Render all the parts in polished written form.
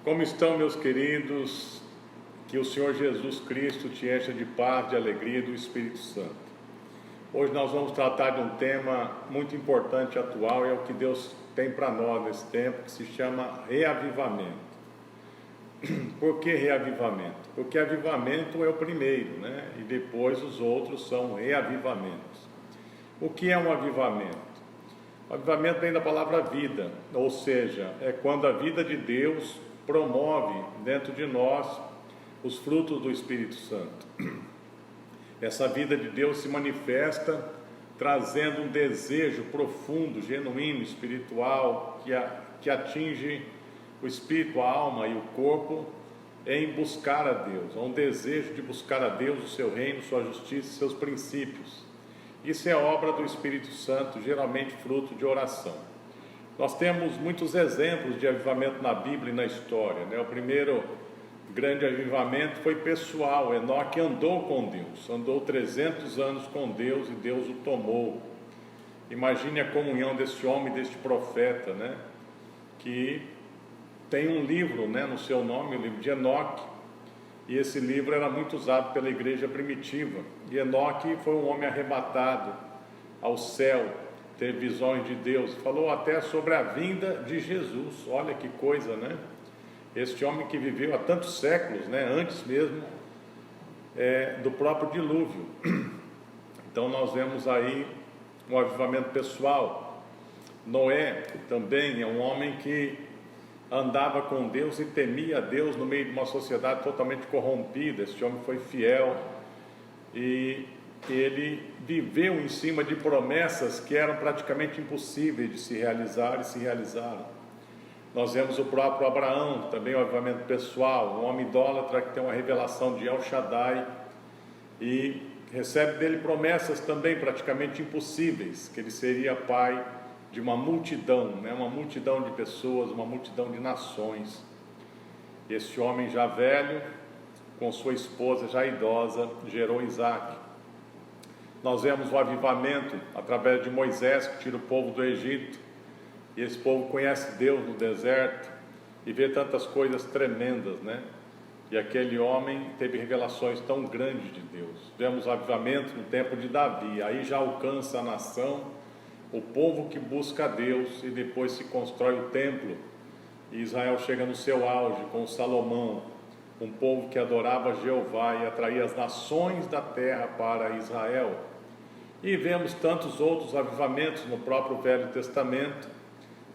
Como estão, meus queridos? Que o Senhor Jesus Cristo te encha de paz, de alegria e do Espírito Santo. Hoje nós vamos tratar de um tema muito importante e atual, é o que Deus tem para nós nesse tempo, que se chama reavivamento. Por que reavivamento? Porque avivamento é o primeiro, né? E depois os outros são reavivamentos. O que é um avivamento? O avivamento vem da palavra vida, ou seja, é quando a vida de Deus promove dentro de nós os frutos do Espírito Santo. Essa vida de Deus se manifesta trazendo um desejo profundo, genuíno, espiritual, que atinge o espírito, a alma e o corpo em buscar a Deus. Há um desejo de buscar a Deus, o seu reino, sua justiça e seus princípios. Isso é obra do Espírito Santo, geralmente fruto de oração. Nós temos muitos exemplos de avivamento na Bíblia e na história, né? O primeiro grande avivamento foi pessoal. Enoque andou com Deus, andou 300 anos com Deus e Deus o tomou. Imagine a comunhão desse homem, deste profeta, né? Que tem um livro, né, no seu nome, o livro de Enoque, e esse livro era muito usado pela igreja primitiva. E Enoque foi um homem arrebatado ao céu, teve visões de Deus, falou até sobre a vinda de Jesus. Olha que coisa, né? Este homem que viveu há tantos séculos, né, antes mesmo do próprio dilúvio. Então nós vemos aí um avivamento pessoal. Noé também é um homem que andava com Deus e temia a Deus no meio de uma sociedade totalmente corrompida. Este homem foi fiel e ele viveu em cima de promessas que eram praticamente impossíveis de se realizar e se realizaram. Nós vemos o próprio Abraão, também um avivamento pessoal, um homem idólatra que tem uma revelação de El Shaddai e recebe dele promessas também praticamente impossíveis, que ele seria pai de uma multidão, né? Uma multidão de pessoas, uma multidão de nações. Esse homem já velho, com sua esposa já idosa, gerou Isaac. Nós vemos o avivamento através de Moisés, que tira o povo do Egito, e esse povo conhece Deus no deserto e vê tantas coisas tremendas, né? E aquele homem teve revelações tão grandes de Deus. Vemos o avivamento no tempo de Davi, aí já alcança a nação, o povo que busca a Deus, e depois se constrói o templo, e Israel chega no seu auge com Salomão, um povo que adorava Jeová e atraía as nações da terra para Israel. E vemos tantos outros avivamentos no próprio Velho Testamento,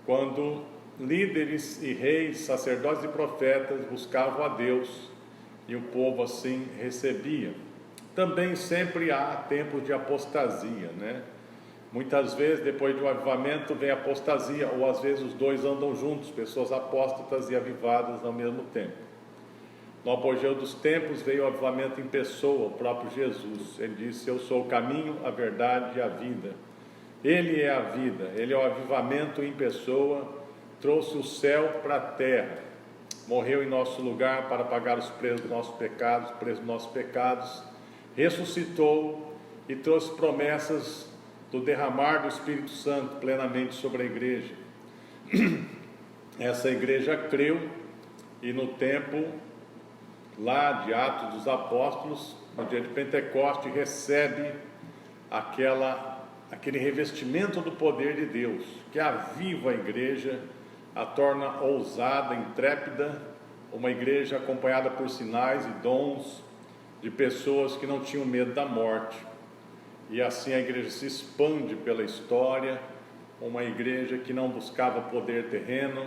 quando líderes e reis, sacerdotes e profetas buscavam a Deus, e o povo assim recebia. Também sempre há tempos de apostasia, né? Muitas vezes, depois de um avivamento, vem apostasia, ou às vezes os dois andam juntos, pessoas apóstatas e avivadas ao mesmo tempo. No apogeu dos tempos veio o avivamento em pessoa, o próprio Jesus. Ele disse: eu sou o caminho, a verdade e a vida. Ele é a vida, ele é o avivamento em pessoa, trouxe o céu para a terra, morreu em nosso lugar para pagar os preços dos nossos pecados, ressuscitou e trouxe promessas do derramar do Espírito Santo plenamente sobre a igreja. Essa igreja creu, e no tempo lá de Atos dos Apóstolos, no dia de Pentecoste, recebe aquele revestimento do poder de Deus, que aviva a igreja, a torna ousada, intrépida, uma igreja acompanhada por sinais e dons de pessoas que não tinham medo da morte. E assim a igreja se expande pela história, uma igreja que não buscava poder terreno,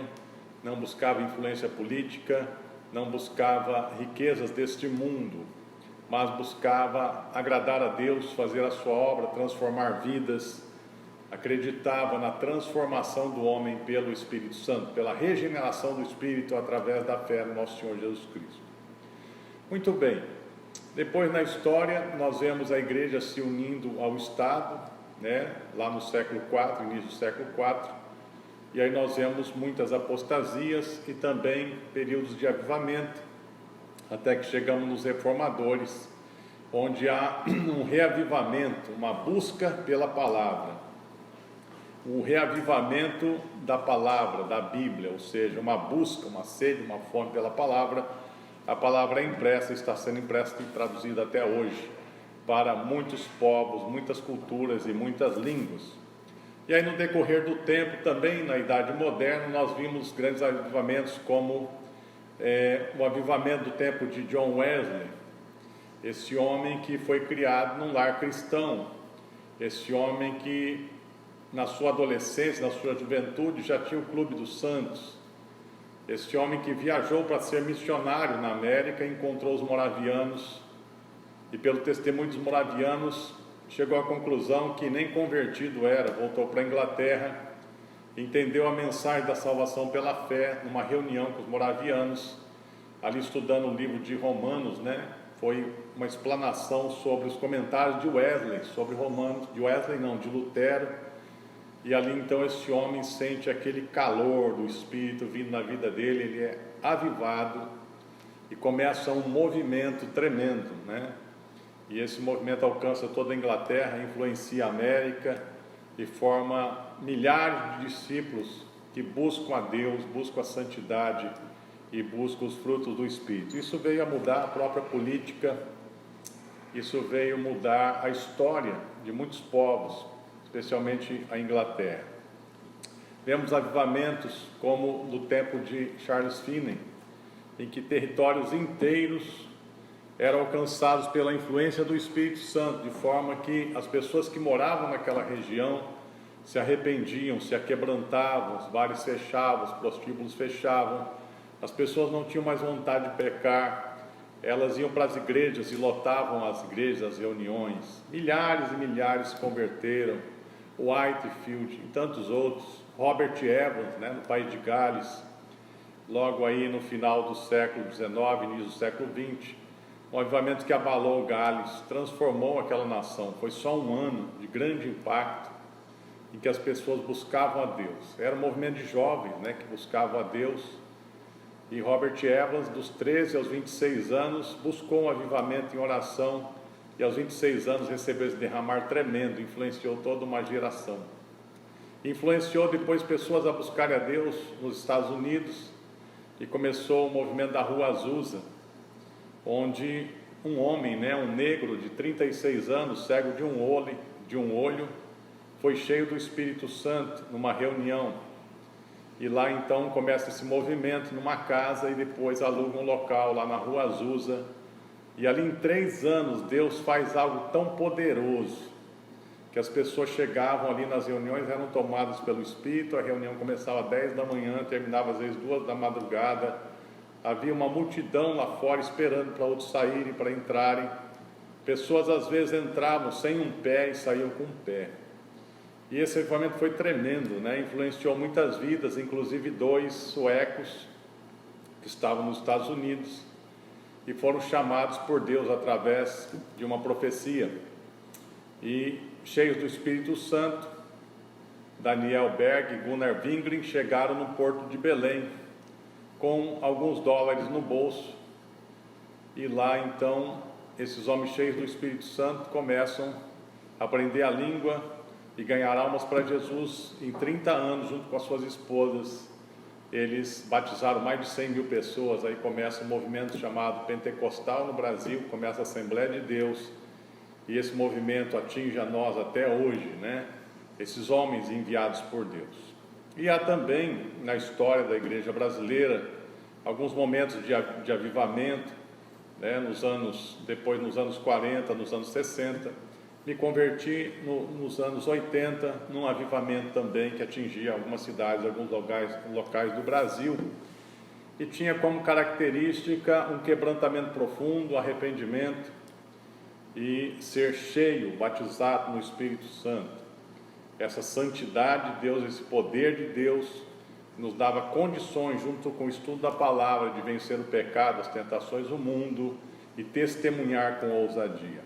não buscava influência política, não buscava riquezas deste mundo, mas buscava agradar a Deus, fazer a sua obra, transformar vidas, acreditava na transformação do homem pelo Espírito Santo, pela regeneração do Espírito através da fé no nosso Senhor Jesus Cristo. Muito bem. Depois na história nós vemos a igreja se unindo ao Estado, né? Lá no século IV, início do século IV, e aí nós vemos muitas apostasias e também períodos de avivamento, até que chegamos nos reformadores, onde há um reavivamento, uma busca pela palavra. o reavivamento da palavra, da Bíblia, ou seja, uma busca, uma sede, uma fome pela palavra. A palavra é impressa, está sendo impressa e traduzida até hoje para muitos povos, muitas culturas e muitas línguas. E aí, no decorrer do tempo, também na Idade Moderna, nós vimos grandes avivamentos como o avivamento do tempo de John Wesley, esse homem que foi criado num lar cristão, esse homem que na sua adolescência, na sua juventude, já tinha o Clube dos Santos, esse homem que viajou para ser missionário na América, encontrou os moravianos e, pelo testemunho dos moravianos, chegou à conclusão que nem convertido era, voltou para a Inglaterra, entendeu a mensagem da salvação pela fé, numa reunião com os moravianos, ali estudando o livro de Romanos, foi uma explanação sobre os comentários de Wesley, sobre Romanos, de Lutero, e ali então esse homem sente aquele calor do Espírito vindo na vida dele, ele é avivado, e começa um movimento tremendo, e esse movimento alcança toda a Inglaterra, influencia a América, e forma milhares de discípulos que buscam a Deus, buscam a santidade e buscam os frutos do Espírito. Isso veio a mudar a própria política, isso veio mudar a história de muitos povos, especialmente a Inglaterra. Vemos avivamentos como no tempo de Charles Finney, em que territórios inteiros eram alcançados pela influência do Espírito Santo, de forma que as pessoas que moravam naquela região se arrependiam, se aquebrantavam, os bares fechavam, os prostíbulos fechavam, as pessoas não tinham mais vontade de pecar, elas iam para as igrejas e lotavam as igrejas, as reuniões. Milhares e milhares se converteram, Whitefield e tantos outros, Robert Evans, no país de Gales, logo aí no final do século XIX, início do século XX, um avivamento que abalou Gales, transformou aquela nação. Foi só um ano de grande impacto, em que as pessoas buscavam a Deus. Era um movimento de jovens, que buscavam a Deus, e Robert Evans, dos 13 aos 26 anos, buscou um avivamento em oração, e aos 26 anos recebeu esse derramar tremendo, influenciou toda uma geração. Influenciou depois pessoas a buscarem a Deus nos Estados Unidos, e começou o movimento da Rua Azusa, onde um homem, um negro de 36 anos, cego de um olho, foi cheio do Espírito Santo numa reunião, e lá então começa esse movimento numa casa, e depois aluga um local lá na Rua Azusa, e ali em 3 anos Deus faz algo tão poderoso, que as pessoas chegavam ali nas reuniões, eram tomadas pelo Espírito. A reunião começava às 10 da manhã, terminava às vezes 2 da madrugada, havia uma multidão lá fora esperando para outros saírem, para entrarem. Pessoas às vezes entravam sem um pé e saíam com um pé. E esse avivamento foi tremendo, influenciou muitas vidas, inclusive 2 suecos que estavam nos Estados Unidos e foram chamados por Deus através de uma profecia. E cheios do Espírito Santo, Daniel Berg e Gunnar Wingren chegaram no porto de Belém com alguns dólares no bolso, e lá então esses homens cheios do Espírito Santo começam a aprender a língua e ganhar almas para Jesus. Em 30 anos, junto com as suas esposas, eles batizaram mais de 100 mil pessoas. Aí começa um movimento chamado Pentecostal no Brasil, começa a Assembleia de Deus, e esse movimento atinge a nós até hoje, esses homens enviados por Deus. E há também na história da igreja brasileira alguns momentos de avivamento, nos anos 40, nos anos 60. Me converti nos anos 80 num avivamento também que atingia algumas cidades, alguns locais do Brasil, e tinha como característica um quebrantamento profundo, arrependimento e ser cheio, batizado no Espírito Santo. Essa santidade de Deus, esse poder de Deus, nos dava condições, junto com o estudo da palavra, de vencer o pecado, as tentações do mundo e testemunhar com ousadia.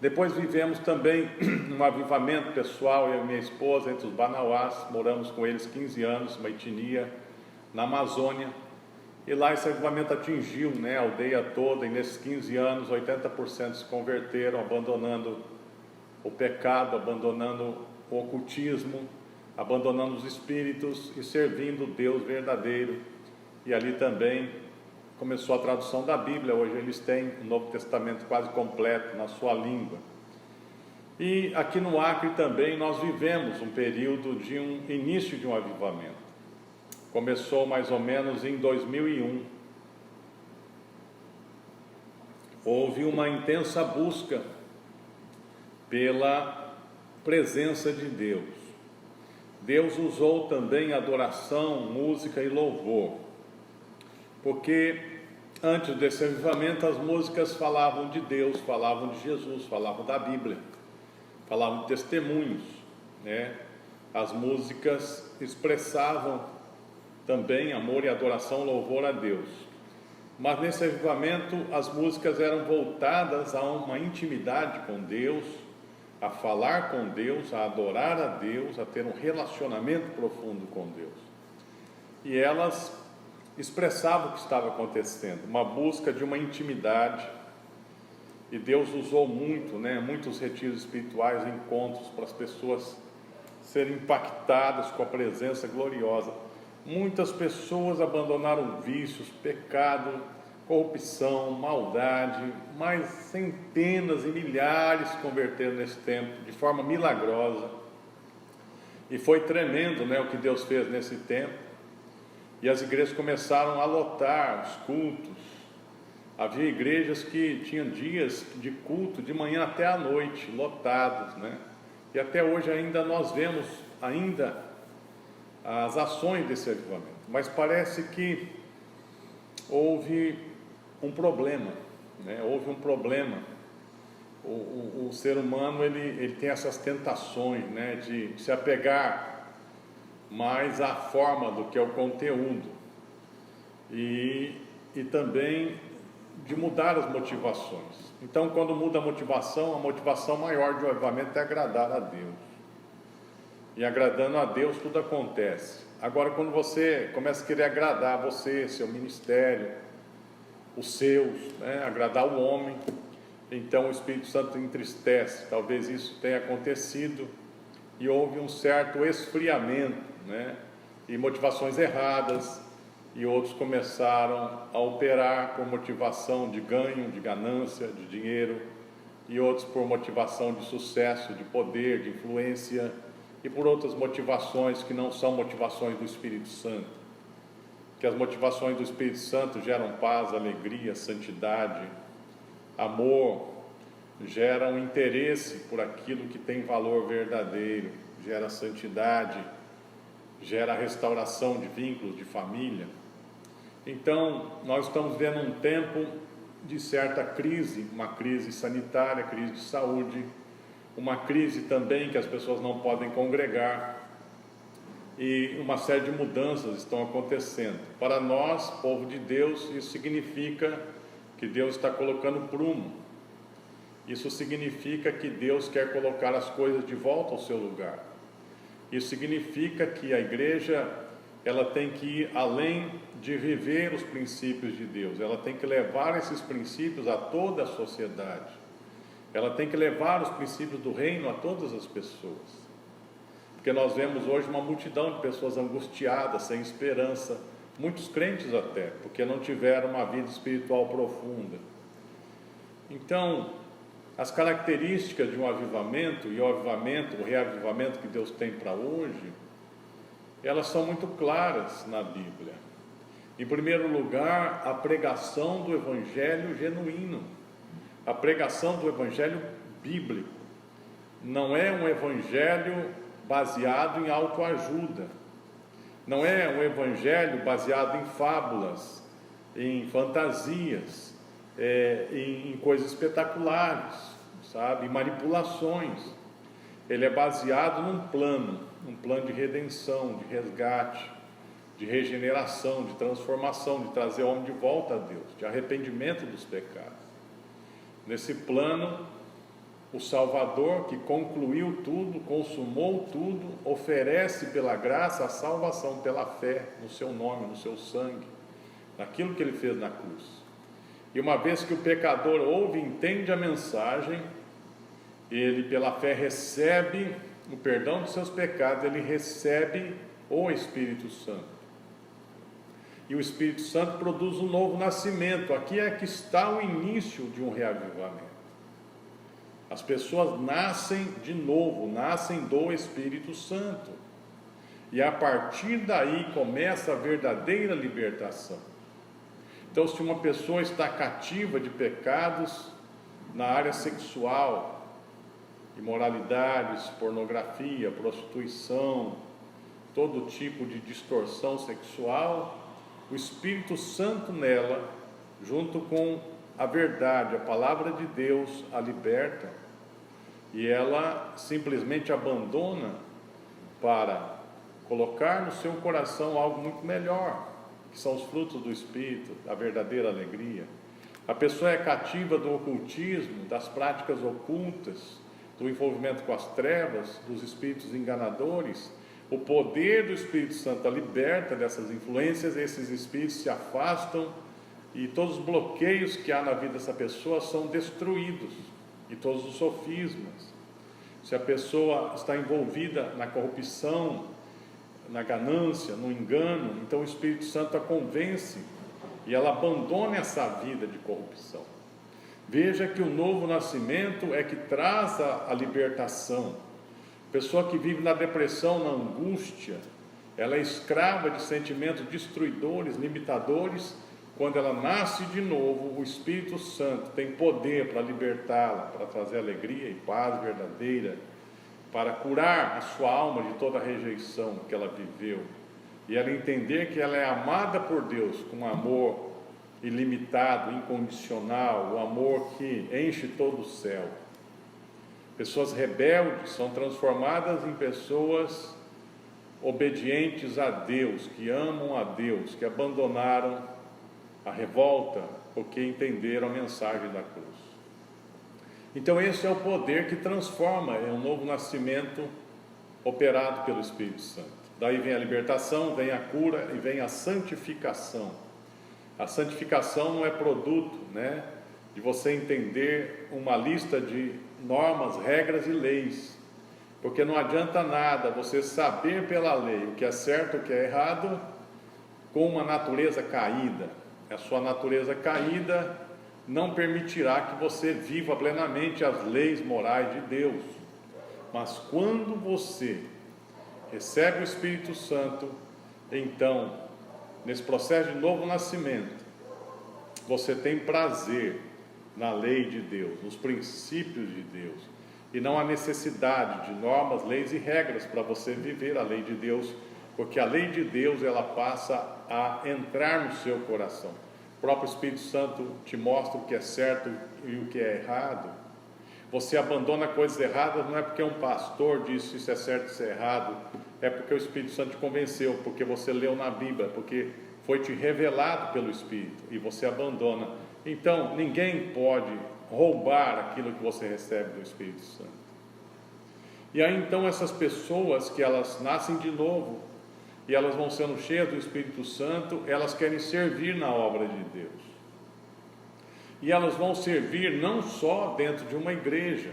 Depois vivemos também um avivamento pessoal, eu e minha esposa, entre os Banauás, moramos com eles 15 anos, uma etnia na Amazônia, e lá esse avivamento atingiu a aldeia toda, e nesses 15 anos 80% se converteram, abandonando o pecado, abandonando o ocultismo, abandonando os espíritos e servindo o Deus verdadeiro. E ali também começou a tradução da Bíblia. Hoje eles têm o Novo Testamento quase completo na sua língua. E aqui no Acre também nós vivemos um período de início de um avivamento. Começou mais ou menos em 2001. Houve uma intensa busca pela presença de Deus. Deus usou também adoração, música e louvor, porque antes desse avivamento as músicas falavam de Deus, falavam de Jesus, falavam da Bíblia, falavam de testemunhos, né? As músicas expressavam também amor e adoração, louvor a Deus. Mas nesse avivamento as músicas eram voltadas a uma intimidade com Deus, a falar com Deus, a adorar a Deus, a ter um relacionamento profundo com Deus. E elas expressavam o que estava acontecendo, uma busca de uma intimidade. E Deus usou muito, muitos retiros espirituais, encontros para as pessoas serem impactadas com a presença gloriosa. Muitas pessoas abandonaram vícios, pecado, corrupção, maldade, mas centenas e milhares se converteram nesse tempo de forma milagrosa. E foi tremendo, o que Deus fez nesse tempo. E as igrejas começaram a lotar os cultos. Havia igrejas que tinham dias de culto de manhã até à noite, lotados, E até hoje ainda nós vemos as ações desse avivamento. Mas parece que houve um problema, Houve um problema. O ser humano, ele tem essas tentações, de se apegar mais à forma do que ao conteúdo. E também de mudar as motivações. Então, quando muda a motivação maior de um avivamento é agradar a Deus. E agradando a Deus tudo acontece. Agora, quando você começa a querer agradar você, seu ministério, os seus, agradar o homem, então o Espírito Santo entristece. Talvez isso tenha acontecido e houve um certo esfriamento, e motivações erradas, e outros começaram a operar por motivação de ganho, de ganância, de dinheiro, e outros por motivação de sucesso, de poder, de influência, e por outras motivações que não são motivações do Espírito Santo. Que as motivações do Espírito Santo geram paz, alegria, santidade, amor, geram interesse por aquilo que tem valor verdadeiro, gera santidade, gera restauração de vínculos, de família. Então, nós estamos vendo um tempo de certa crise, uma crise sanitária, crise de saúde, uma crise também que as pessoas não podem congregar, e uma série de mudanças estão acontecendo. Para nós, povo de Deus, isso significa que Deus está colocando prumo. Isso significa que Deus quer colocar as coisas de volta ao seu lugar. Isso significa que a igreja, ela tem que ir além de viver os princípios de Deus, ela tem que levar esses princípios a toda a sociedade, ela tem que levar os princípios do reino a todas as pessoas, porque nós vemos hoje uma multidão de pessoas angustiadas, sem esperança, muitos crentes até, porque não tiveram uma vida espiritual profunda. Então, as características de um avivamento, e o reavivamento que Deus tem para hoje, elas são muito claras na Bíblia. Em primeiro lugar, a pregação do Evangelho genuíno, a pregação do Evangelho bíblico. Não é um Evangelho baseado em autoajuda, não é um Evangelho baseado em fábulas, em fantasias, em coisas espetaculares, em manipulações. Ele é baseado num plano de redenção, de resgate, de regeneração, de transformação, de trazer o homem de volta a Deus, de arrependimento dos pecados. Nesse plano, o Salvador, que concluiu tudo, consumou tudo, oferece pela graça a salvação pela fé no seu nome, no seu sangue, naquilo que ele fez na cruz. E uma vez que o pecador ouve e entende a mensagem, ele pela fé recebe o perdão dos seus pecados, ele recebe o Espírito Santo. E o Espírito Santo produz um novo nascimento. Aqui é que está o início de um reavivamento. As pessoas nascem de novo, nascem do Espírito Santo. E a partir daí começa a verdadeira libertação. Então, se uma pessoa está cativa de pecados na área sexual, imoralidades, pornografia, prostituição, todo tipo de distorção sexual, o Espírito Santo nela, junto com a verdade, a palavra de Deus, a liberta, e ela simplesmente abandona para colocar no seu coração algo muito melhor, que são os frutos do Espírito, a verdadeira alegria. A pessoa é cativa do ocultismo, das práticas ocultas, do envolvimento com as trevas, dos espíritos enganadores. O poder do Espírito Santo a liberta dessas influências, esses espíritos se afastam e todos os bloqueios que há na vida dessa pessoa são destruídos, e todos os sofismas. Se a pessoa está envolvida na corrupção, na ganância, no engano, então o Espírito Santo a convence e ela abandona essa vida de corrupção. Veja que o novo nascimento é que traz a libertação. Pessoa que vive na depressão, na angústia, ela é escrava de sentimentos destruidores, limitadores. Quando ela nasce de novo, o Espírito Santo tem poder para libertá-la, para trazer alegria e paz verdadeira, para curar a sua alma de toda a rejeição que ela viveu, e ela entender que ela é amada por Deus com um amor ilimitado, incondicional, o amor que enche todo o céu. Pessoas rebeldes são transformadas em pessoas obedientes a Deus, que amam a Deus, que abandonaram a revolta, porque entenderam a mensagem da cruz. Então esse é o poder que transforma, é um novo nascimento operado pelo Espírito Santo. Daí vem a libertação, vem a cura e vem a santificação. A santificação não é produto, de você entender uma lista de normas, regras e leis, porque não adianta nada você saber pela lei o que é certo e o que é errado com uma natureza caída. A sua natureza caída não permitirá que você viva plenamente as leis morais de Deus. Mas quando você recebe o Espírito Santo, então, nesse processo de novo nascimento, você tem prazer na lei de Deus, nos princípios de Deus, e não há necessidade de normas, leis e regras para você viver a lei de Deus, porque a lei de Deus ela passa a entrar no seu coração. O próprio Espírito Santo te mostra o que é certo e o que é errado. Você abandona coisas erradas não é porque um pastor disse isso é certo e isso é errado, é porque o Espírito Santo te convenceu, porque você leu na Bíblia, porque foi te revelado pelo Espírito, e você abandona. Então ninguém pode roubar aquilo que você recebe do Espírito Santo. E aí então essas pessoas que elas nascem de novo e elas vão sendo cheias do Espírito Santo, elas querem servir na obra de Deus. E elas vão servir não só dentro de uma igreja,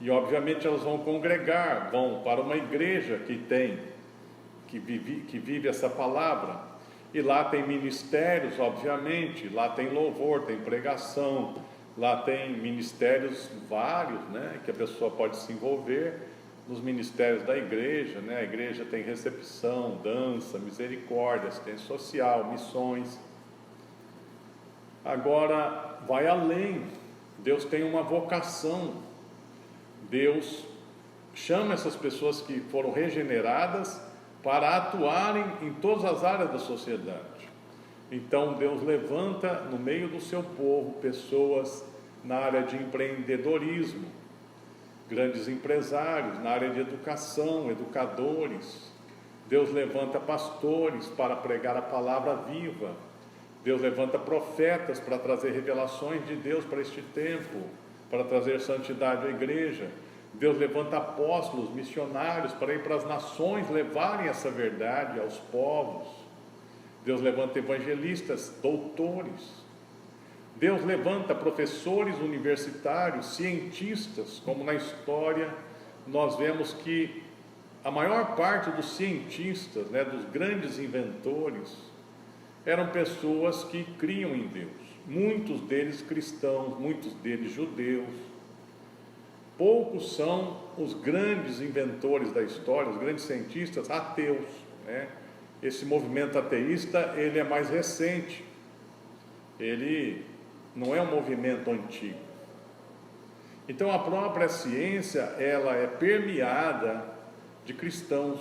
e obviamente elas vão congregar, vão para uma igreja que vive essa palavra, e lá tem ministérios, obviamente, lá tem louvor, tem pregação, lá tem ministérios vários, que a pessoa pode se envolver nos ministérios da igreja, a igreja tem recepção, dança, misericórdia, assistência social, missões. Agora, vai além, Deus tem uma vocação, Deus chama essas pessoas que foram regeneradas para atuarem em todas as áreas da sociedade. Então Deus levanta no meio do seu povo pessoas na área de empreendedorismo, grandes empresários, na área de educação, educadores. Deus levanta pastores para pregar a palavra viva. Deus levanta profetas para trazer revelações de Deus para este tempo, para trazer santidade à igreja. Deus levanta apóstolos, missionários para ir para as nações, levarem essa verdade aos povos. Deus levanta evangelistas, doutores. Deus levanta professores universitários, cientistas, como na história nós vemos que a maior parte dos cientistas, né, dos grandes inventores, eram pessoas que criam em Deus. Muitos deles cristãos, muitos deles judeus. Poucos são os grandes inventores da história, os grandes cientistas ateus, né? Esse movimento ateísta, ele é mais recente. Ele não é um movimento antigo. Então a própria ciência, ela é permeada de cristãos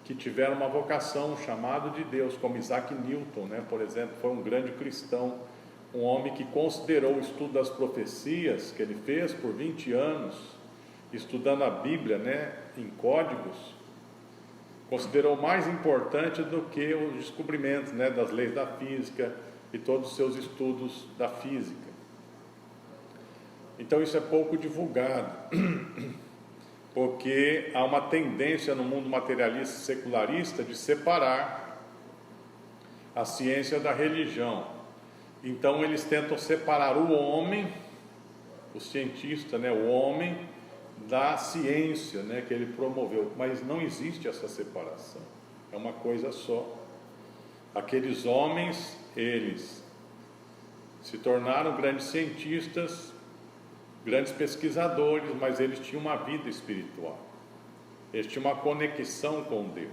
que tiveram uma vocação, chamado de Deus, como Isaac Newton, né? Por exemplo, foi um grande cristão, um homem que considerou o estudo das profecias, que ele fez por 20 anos, estudando a Bíblia, né, em códigos, considerou mais importante do que os descobrimentos, né, das leis da física e todos os seus estudos da física. Então isso é pouco divulgado, porque há uma tendência no mundo materialista e secularista de separar a ciência da religião. Então eles tentam separar o homem, o cientista, né, o homem, da ciência, né, que ele promoveu. Mas não existe essa separação, é uma coisa só. Aqueles homens, eles se tornaram grandes cientistas, grandes pesquisadores, mas eles tinham uma vida espiritual, eles tinham uma conexão com Deus.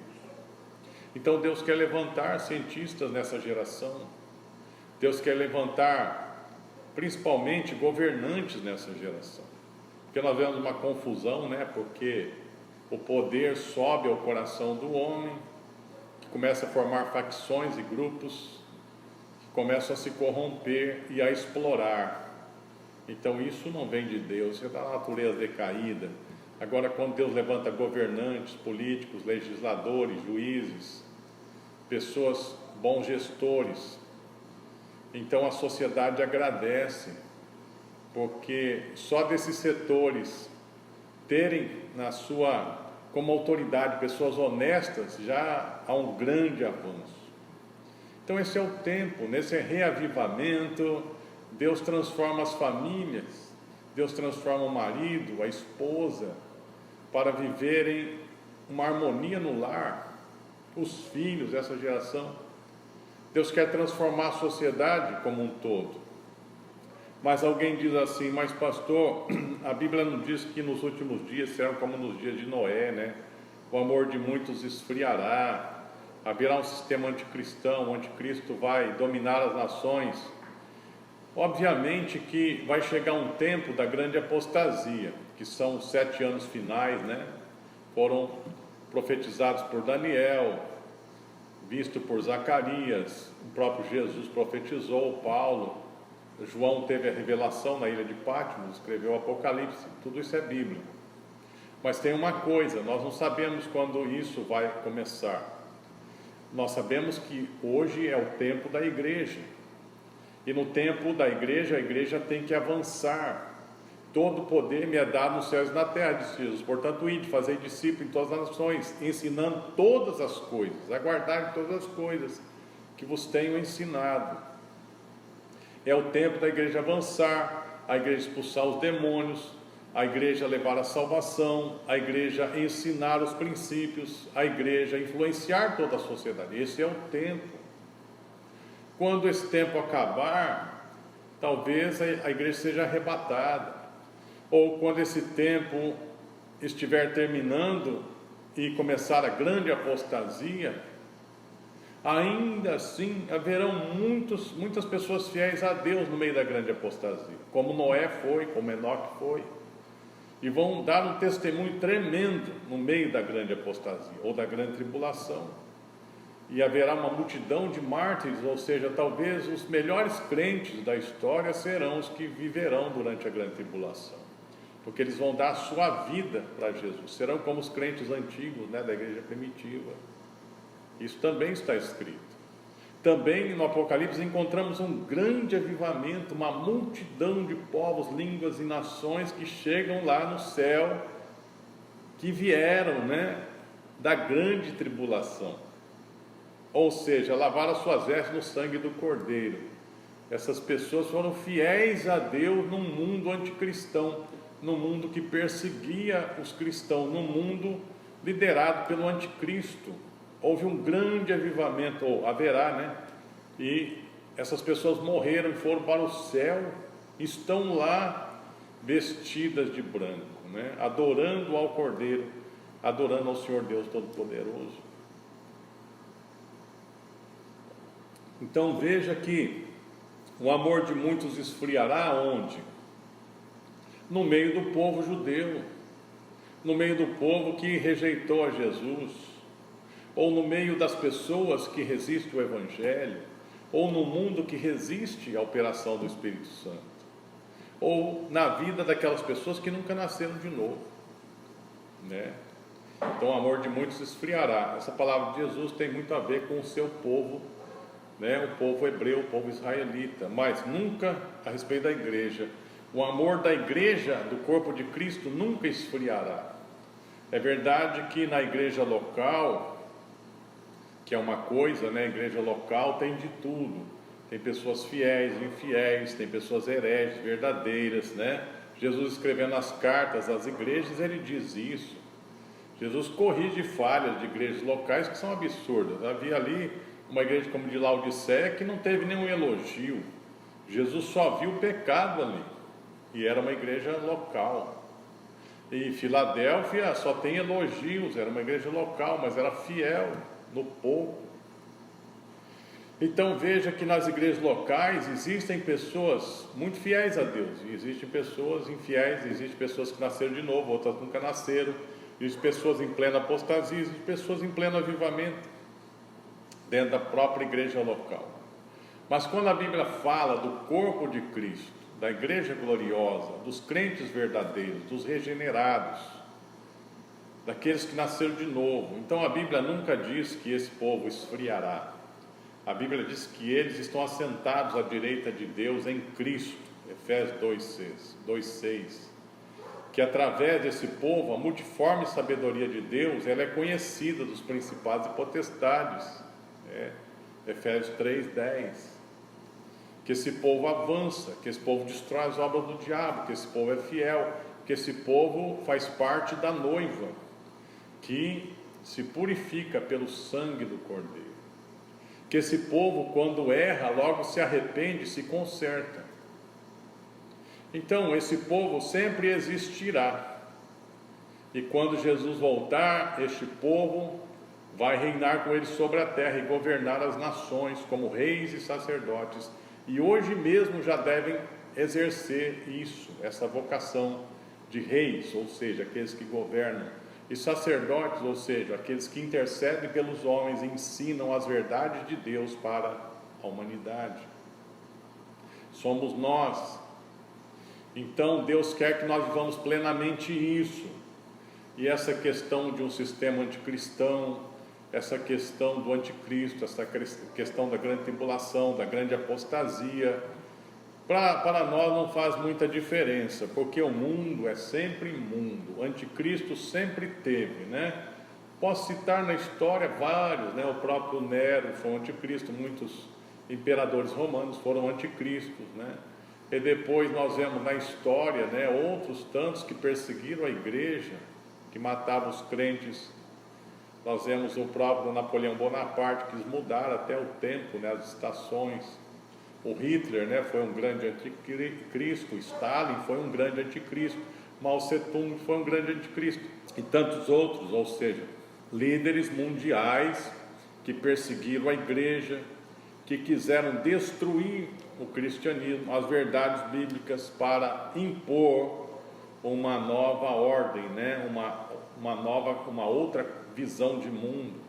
Então Deus quer levantar cientistas nessa geração, Deus quer levantar principalmente governantes nessa geração, porque nós vemos uma confusão, né? Porque o poder sobe ao coração do homem, que começa a formar facções e grupos, que começam a se corromper e a explorar. Então isso não vem de Deus, isso é da natureza decaída. Agora, quando Deus levanta governantes, políticos, legisladores, juízes, pessoas, bons gestores, então a sociedade agradece, porque só desses setores terem como autoridade pessoas honestas, já há um grande avanço. Então esse é o tempo, nesse reavivamento, Deus transforma as famílias, Deus transforma o marido, a esposa, para viverem uma harmonia no lar, os filhos, essa geração. Deus quer transformar a sociedade como um todo. Mas alguém diz assim: mas pastor, a Bíblia não diz que nos últimos dias serão como nos dias de Noé, né? O amor de muitos esfriará, haverá um sistema anticristão, o anticristo vai dominar as nações. Obviamente que vai chegar um tempo da grande apostasia, que são os 7 anos finais, né? Foram profetizados por Daniel, visto por Zacarias, o próprio Jesus profetizou, Paulo, João teve a revelação na ilha de Patmos, escreveu o Apocalipse, tudo isso é bíblico. Mas tem uma coisa, nós não sabemos quando isso vai começar. Nós sabemos que hoje é o tempo da igreja, e no tempo da igreja, a igreja tem que avançar. Todo o poder me é dado nos céus e na terra, disse Jesus. Portanto, ide, fazei discípulos em todas as nações, ensinando todas as coisas, a guardarem todas as coisas que vos tenho ensinado. É o tempo da igreja avançar, a igreja expulsar os demônios, a igreja levar a salvação, a igreja ensinar os princípios, a igreja influenciar toda a sociedade. Esse é o tempo. Quando esse tempo acabar, talvez a igreja seja arrebatada. Ou quando esse tempo estiver terminando e começar a grande apostasia, ainda assim haverão muitas pessoas fiéis a Deus no meio da grande apostasia, como Noé foi, como Enoque foi, e vão dar um testemunho tremendo no meio da grande apostasia, ou da grande tribulação. E haverá uma multidão de mártires, ou seja, talvez os melhores crentes da história serão os que viverão durante a grande tribulação, porque eles vão dar a sua vida para Jesus, serão como os crentes antigos, né, da igreja primitiva. Isso também está escrito. Também no Apocalipse encontramos um grande avivamento, uma multidão de povos, línguas e nações que chegam lá no céu, que vieram, né, da grande tribulação, ou seja, lavaram as suas vestes no sangue do Cordeiro. Essas pessoas foram fiéis a Deus num mundo anticristão, no mundo que perseguia os cristãos, no mundo liderado pelo anticristo. Houve um grande avivamento, ou haverá, né? E essas pessoas morreram e foram para o céu, estão lá vestidas de branco, né? Adorando ao Cordeiro, adorando ao Senhor Deus Todo-Poderoso. Então veja que o amor de muitos esfriará onde? No meio do povo judeu, no meio do povo que rejeitou a Jesus, ou no meio das pessoas que resistem ao Evangelho, ou no mundo que resiste à operação do Espírito Santo, ou na vida daquelas pessoas que nunca nasceram de novo, né? Então o amor de muitos esfriará. Essa palavra de Jesus tem muito a ver com o seu povo, né? O povo hebreu, o povo israelita, mas nunca a respeito da igreja. O amor da igreja, do corpo de Cristo, nunca esfriará. É verdade que na igreja local, que é uma coisa, né? A igreja local tem de tudo. Tem pessoas fiéis, infiéis, tem pessoas hereges, verdadeiras, né? Jesus escrevendo as cartas às igrejas, ele diz isso. Jesus corrige falhas de igrejas locais que são absurdas. Havia ali uma igreja como de Laodiceia que não teve nenhum elogio. Jesus só viu o pecado ali, e era uma igreja local. E Filadélfia só tem elogios, era uma igreja local, mas era fiel no pouco. Então veja que nas igrejas locais existem pessoas muito fiéis a Deus, e existem pessoas infiéis, existem pessoas que nasceram de novo, outras nunca nasceram, existem pessoas em plena apostasia, existem pessoas em pleno avivamento dentro da própria igreja local. Mas quando a Bíblia fala do corpo de Cristo, da igreja gloriosa, dos crentes verdadeiros, dos regenerados, daqueles que nasceram de novo, então a Bíblia nunca diz que esse povo esfriará. A Bíblia diz que eles estão assentados à direita de Deus em Cristo, Efésios 2,6, que através desse povo, a multiforme sabedoria de Deus, ela é conhecida dos principados e potestades, Efésios 3,10, que esse povo avança, que esse povo destrói as obras do diabo, que esse povo é fiel, que esse povo faz parte da noiva, que se purifica pelo sangue do Cordeiro, que esse povo, quando erra, logo se arrepende e se conserta. Então esse povo sempre existirá, e quando Jesus voltar, este povo vai reinar com ele sobre a terra e governar as nações como reis e sacerdotes, e hoje mesmo já devem exercer isso, essa vocação de reis, ou seja, aqueles que governam, e sacerdotes, ou seja, aqueles que intercedem pelos homens e ensinam as verdades de Deus para a humanidade. Somos nós. Então Deus quer que nós vivamos plenamente isso. E essa questão de um sistema anticristão, essa questão do anticristo, essa questão da grande tribulação, da grande apostasia, para nós não faz muita diferença, porque o mundo é sempre mundo, o anticristo sempre teve, né? Posso citar na história vários, né? O próprio Nero foi um anticristo, muitos imperadores romanos foram anticristos, né? E depois nós vemos na história, né, outros tantos que perseguiram a igreja, que matavam os crentes. Nós vemos o próprio Napoleão Bonaparte, que quis mudar até o tempo, né, as estações. O Hitler, né, foi um grande anticristo, Stalin foi um grande anticristo, Mao Tse-tung foi um grande anticristo, e tantos outros, ou seja, líderes mundiais que perseguiram a igreja, que quiseram destruir o cristianismo, as verdades bíblicas, para impor uma nova ordem, né, uma outra visão de mundo,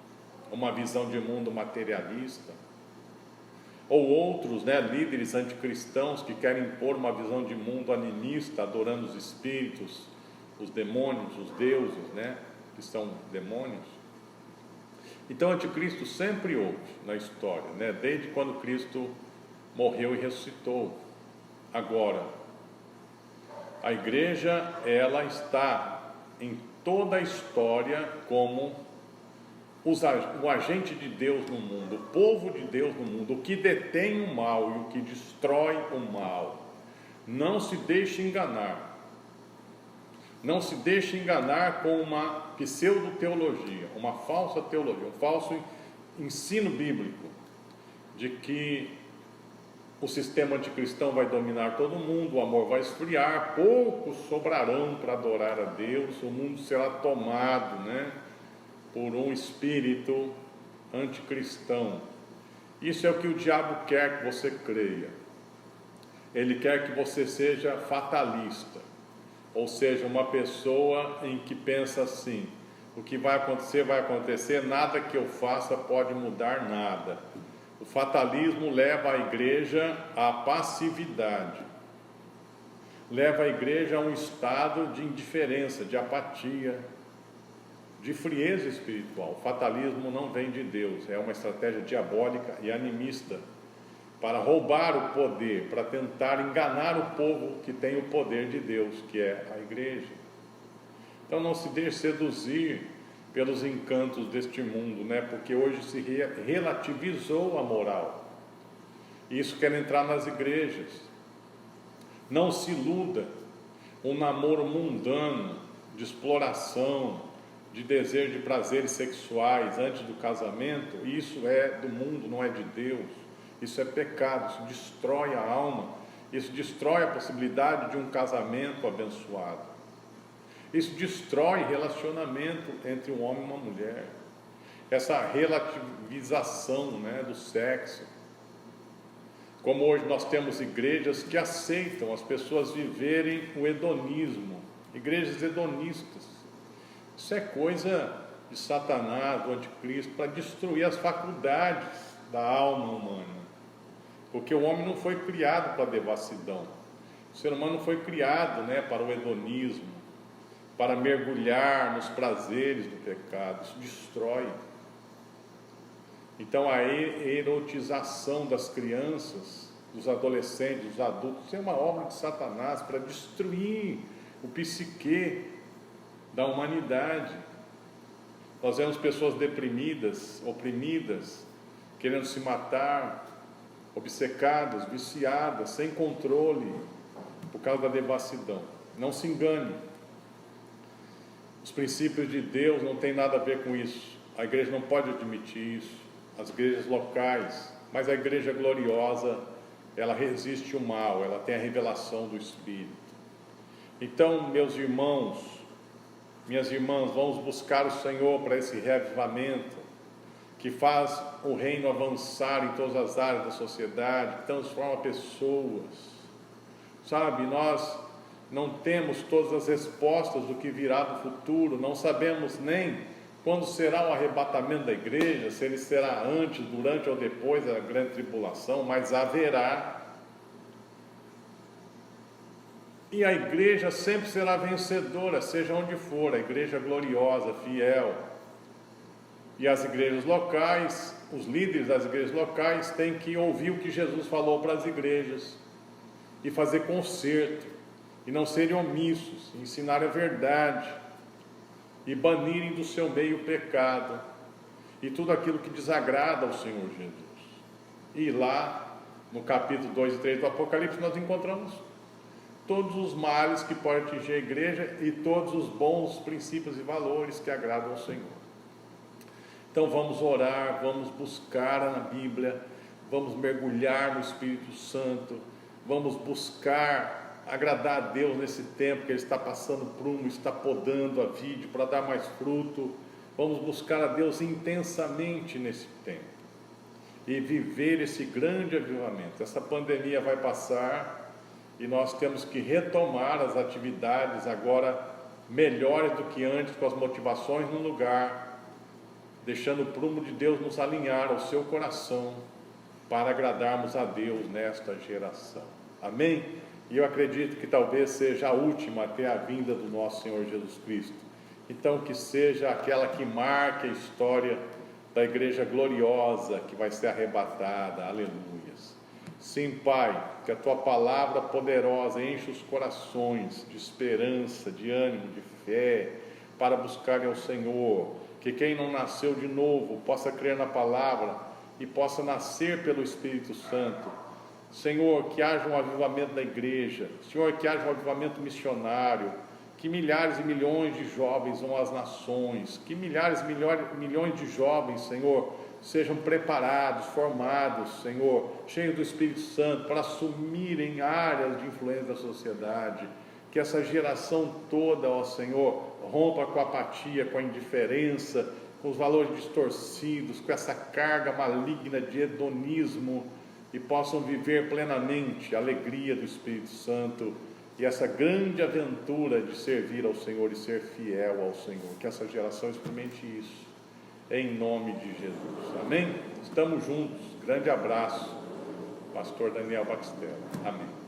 uma visão de mundo materialista. Ou outros, né, líderes anticristãos que querem impor uma visão de mundo animista, adorando os espíritos, os demônios, os deuses, né, que são demônios. Então o anticristo sempre houve na história, né, desde quando Cristo morreu e ressuscitou. Agora, a igreja, ela está em toda a história como o agente de Deus no mundo, o povo de Deus no mundo, o que detém o mal e o que destrói o mal. Não se deixe enganar. Não se deixe enganar com uma pseudo-teologia, uma falsa teologia, um falso ensino bíblico de que o sistema anticristão vai dominar todo mundo, o amor vai esfriar, poucos sobrarão para adorar a Deus, o mundo será tomado, por um espírito anticristão. Isso é o que o diabo quer que você creia. Ele quer que você seja fatalista, ou seja, uma pessoa em que pensa assim: o que vai acontecer, nada que eu faça pode mudar nada. O fatalismo leva a igreja à passividade, leva a igreja a um estado de indiferença, de apatia, de frieza espiritual. O fatalismo não vem de Deus, é uma estratégia diabólica e animista para roubar o poder, para tentar enganar o povo que tem o poder de Deus, que é a igreja. Então não se deixe seduzir pelos encantos deste mundo, porque hoje se relativizou a moral. Isso quer entrar nas igrejas. Não se iluda. Um namoro mundano, de exploração, de desejo de prazeres sexuais antes do casamento, isso é do mundo, não é de Deus. Isso é pecado, isso destrói a alma, isso destrói a possibilidade de um casamento abençoado. Isso destrói relacionamento entre um homem e uma mulher. Essa relativização do sexo. Como hoje nós temos igrejas que aceitam as pessoas viverem o hedonismo, igrejas hedonistas. Isso é coisa de Satanás, do anticristo, para destruir as faculdades da alma humana. Porque o homem não foi criado para a devassidão. O ser humano foi criado para o hedonismo, para mergulhar nos prazeres do pecado. Isso destrói. Então a erotização das crianças, dos adolescentes, dos adultos, isso é uma obra de Satanás para destruir o psique da humanidade. Nós vemos pessoas deprimidas, oprimidas, querendo se matar, obcecadas, viciadas, sem controle, por causa da devassidão. Não se engane. Os princípios de Deus não têm nada a ver com isso. A igreja não pode admitir isso. As igrejas locais, mas a igreja gloriosa, ela resiste o mal, ela tem a revelação do Espírito. Então, meus irmãos, minhas irmãs, vamos buscar o Senhor para esse reavivamento que faz o reino avançar em todas as áreas da sociedade, que transforma pessoas. Sabe, nós não temos todas as respostas do que virá do futuro, não sabemos nem quando será o arrebatamento da igreja, se ele será antes, durante ou depois da grande tribulação, mas haverá. E a igreja sempre será vencedora, seja onde for, a igreja gloriosa, fiel. E as igrejas locais, os líderes das igrejas locais têm que ouvir o que Jesus falou para as igrejas e fazer conserto, e não serem omissos, ensinar a verdade e banirem do seu meio o pecado e tudo aquilo que desagrada ao Senhor Jesus. E lá no capítulo 2 e 3 do Apocalipse nós encontramos todos os males que podem atingir a igreja e todos os bons princípios e valores que agradam ao Senhor. Então vamos orar, vamos buscar na Bíblia, vamos mergulhar no Espírito Santo, vamos buscar agradar a Deus nesse tempo que Ele está passando prumo, está podando a vide para dar mais fruto. Vamos buscar a Deus intensamente nesse tempo e viver esse grande avivamento. Essa pandemia vai passar e nós temos que retomar as atividades agora melhores do que antes, com as motivações no lugar, deixando o prumo de Deus nos alinhar ao seu coração para agradarmos a Deus nesta geração. Amém? E eu acredito que talvez seja a última até a vinda do nosso Senhor Jesus Cristo. Então que seja aquela que marque a história da igreja gloriosa que vai ser arrebatada. Aleluias. Sim, Pai, que a Tua palavra poderosa enche os corações de esperança, de ânimo, de fé, para buscarem ao Senhor. Que quem não nasceu de novo possa crer na palavra e possa nascer pelo Espírito Santo. Senhor, que haja um avivamento da igreja. Senhor, que haja um avivamento missionário. que milhares e milhões de jovens vão às nações, que milhões de jovens, Senhor, sejam preparados, formados, Senhor, cheios do Espírito Santo, para assumirem áreas de influência da sociedade, que essa geração toda, ó Senhor, rompa com a apatia, com a indiferença, com os valores distorcidos, com essa carga maligna de hedonismo, e possam viver plenamente a alegria do Espírito Santo, e essa grande aventura de servir ao Senhor e ser fiel ao Senhor, que essa geração experimente isso, em nome de Jesus, amém? Estamos juntos, grande abraço, pastor Daniel Baxtella, amém.